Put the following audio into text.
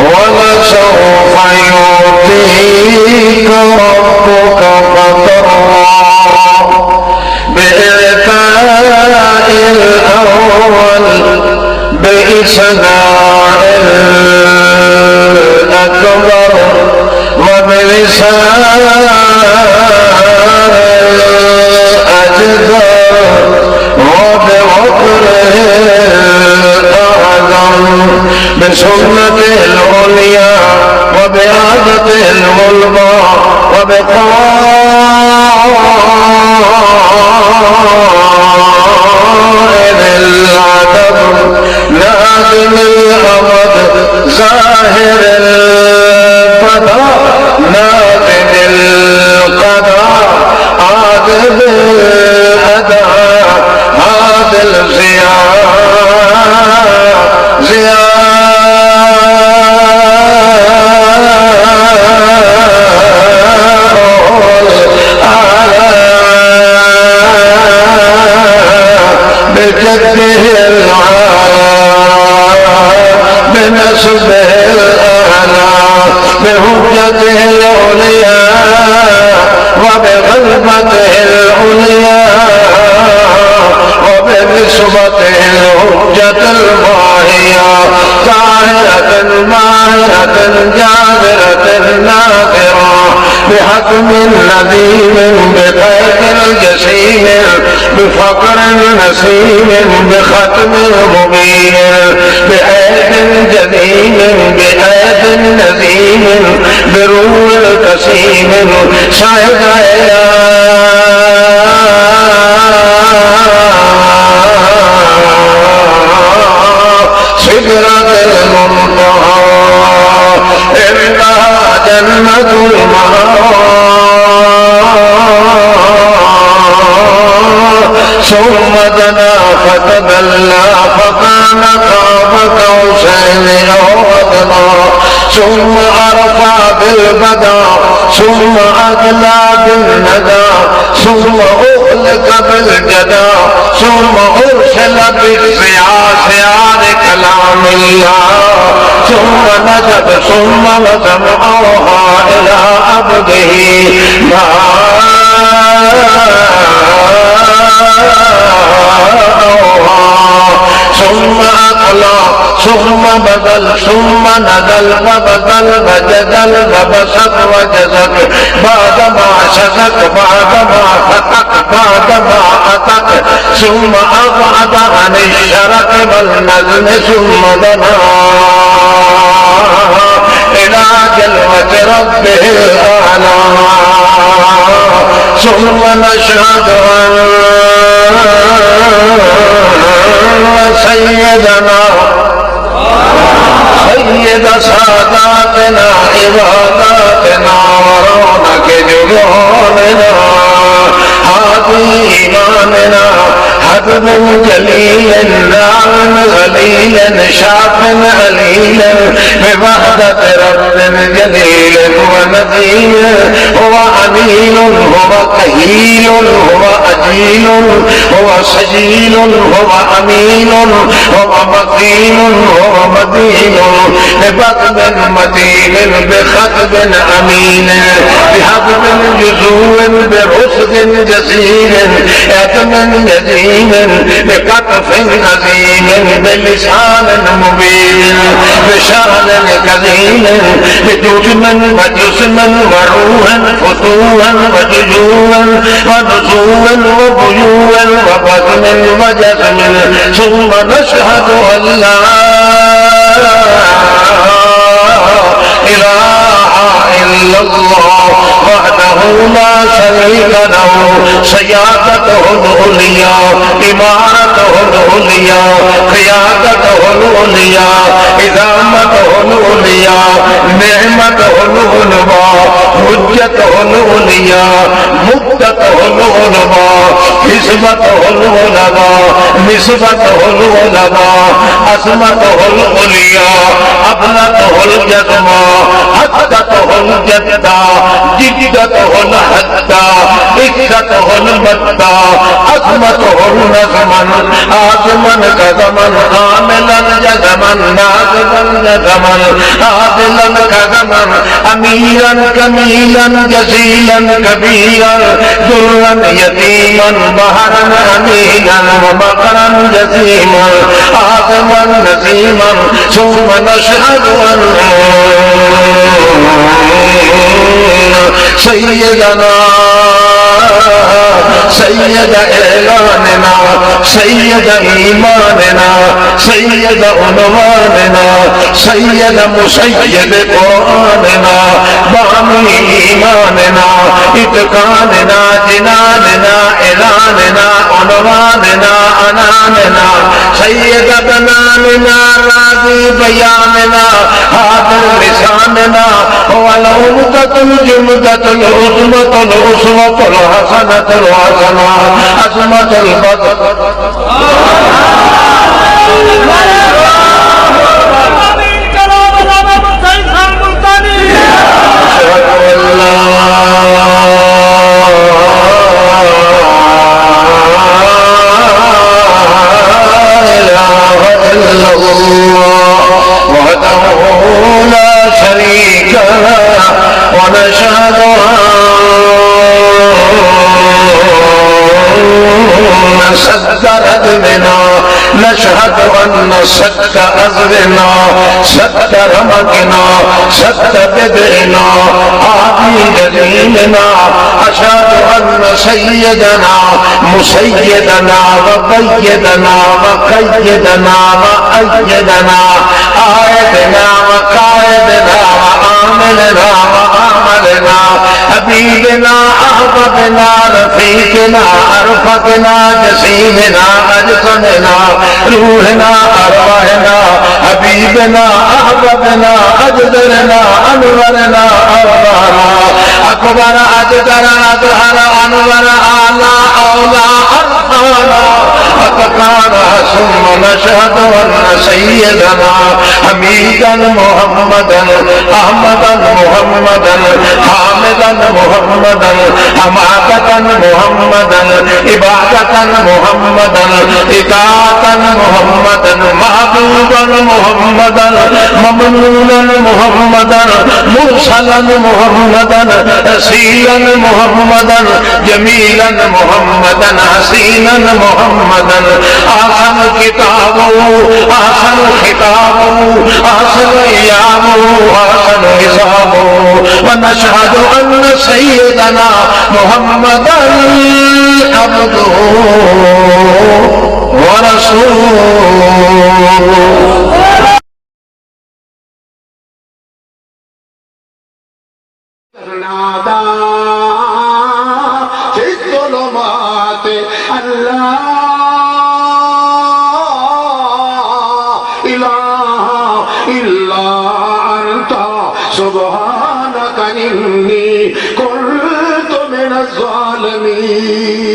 ولسوف يعطيك ربك فترضى بإعطاء الأول بإسماع الأكبر وبلسان الأجدر وبوقره الأعظم بسنته العليا وبعادته الغلبى وبقائد العدد لازم الأبد ظاهر الفضاء نافذ القضاء عادل الأداء عادل بجده العالى بنسبه الأعلى بهجته العليا وبغلبته العليا وبنسبته الهجة الباهية طاهرة ماهرة جابرة ناظرة بحكم نذير بقيد الجسيم بفقر نسيم بختم مبين بآية جديد بآية نذيم بروح القسيم شاهد إلى سدرة المنتهى إنها جنة المأوى ثم دنا فتدلى فكان قاب قوسين أو أدنى ثم عرفا بالبدا ثم أدلى بالندى ثم أغلق بالجدا ثم أرسل بالسيار كلام الله ثم نجد ثم وجمعوها إلى عبده ثم أقلى ثم بدل ثم ندل وبدل وجدل وبسط وجزك بعدما شزك بعدما فتك بعدما أتك ثم أبعد عن الشرك والنزل ثم دنا إلى جلوة ربه الأعلى ثم نشهد أن سيدنا سيد ساداتنا عباداتنا ورونق جبالنا هادي إيماننا حبب جليل ناعم غليل شاف عليل بوحدة رب جليل ونذير هو أمين هو كهيل هو أجيل هو سجيل هو أمين هو مقيم هو مدين ببطن متين بخطب أمين بحبب جزور برسد جسير يتم جزيم بقطف عظيم بلسان مبين بشان كريم بجسم وجسم وروحا فتوحا وججوا ونزوا وبيوا وبطن وجسم ثم نشهد أن لا إله إلا الله وحده لا شريك له سيادته العليا إمارته العليا قيادته العليا إدامته العليا نعمته العليا حجته العليا مدته العليا حسبته العليا نسبته العليا عصمته العليا أبلته الجسم मवद्दतुहुल जद्दा जिद्दतुहुल हद्दा इज्जतुहुल मद्दा अज़मतुहुल नज़मन आज़मन कज़मन आमिलन जज़मन नाज़मन जज़मन आदिलन कज़मन अमीरन कमीलन जज़ीलन कबीरन दुर्रन यतीमन बहरन अमीनन मकरन जज़ीमन आज़मन नज़ीमन सुम्म नशहदु अन्ना सय्यदना सय्यद एलानना सय्यद ईमानना सय्यद उन्वानना सय्यद मुसय्यद कुरानना बानी ईमानना इत्कानना जिनानना एलानना उन्वानना अनानना सय्यद बनानना राज़ी बयानना हादिर लिसानना वलउमदतुल जुमदतुल उज़मतुल उसवतुल हसनतुल हसना अज़मतुल बदर नशहद अन्न सत्त अज़्रना सत्त रमकना सत्त बिदना आदि जलीलना अशहदु अन्न सय्यदना मुसय्यदना व क़य्यदना व क़य्यदना व अय्यदना आयदना व क़ायदना व आमिलना व आमलना हबीबना अहबबना रफ़ीक़ना अरफ़क़ना जसीमना अजसमना रूहना अरवाहना हबीबना अहबबना अजदरना अनवरना अरवाना अकबर अजदर अजहर अनवर आला औला अरफाना अतकाना सुम्म नशहदु अन्न सय्यदना हमीदन मुहम्मदन अहमदन मुहम्मदन हामिदन मुहम्मदन हमादतन मुहम्मदन इबादतन मुहम्मदन इताअतन मुहम्मदन महबूबन मुहम्मदन ममनूनन मुहम्मदन मुरसलन मुहम्मदन रसीलन मुहम्मदन जमीलन मुहम्मदन हसीनन मुहम्मदन आसन किताबो आसन खिताबो आसन यामो आसन हिसाबो व नशहदु अन्न सय्यदना मुहम्मदन अब्दुहु व रसूलुहु नादा फिज़्ज़ुलुमात अल्लाह इलाहा इल्ला अंता सुब्हानका इन्नी कुन्तु मिनज़ ज़ालिमीन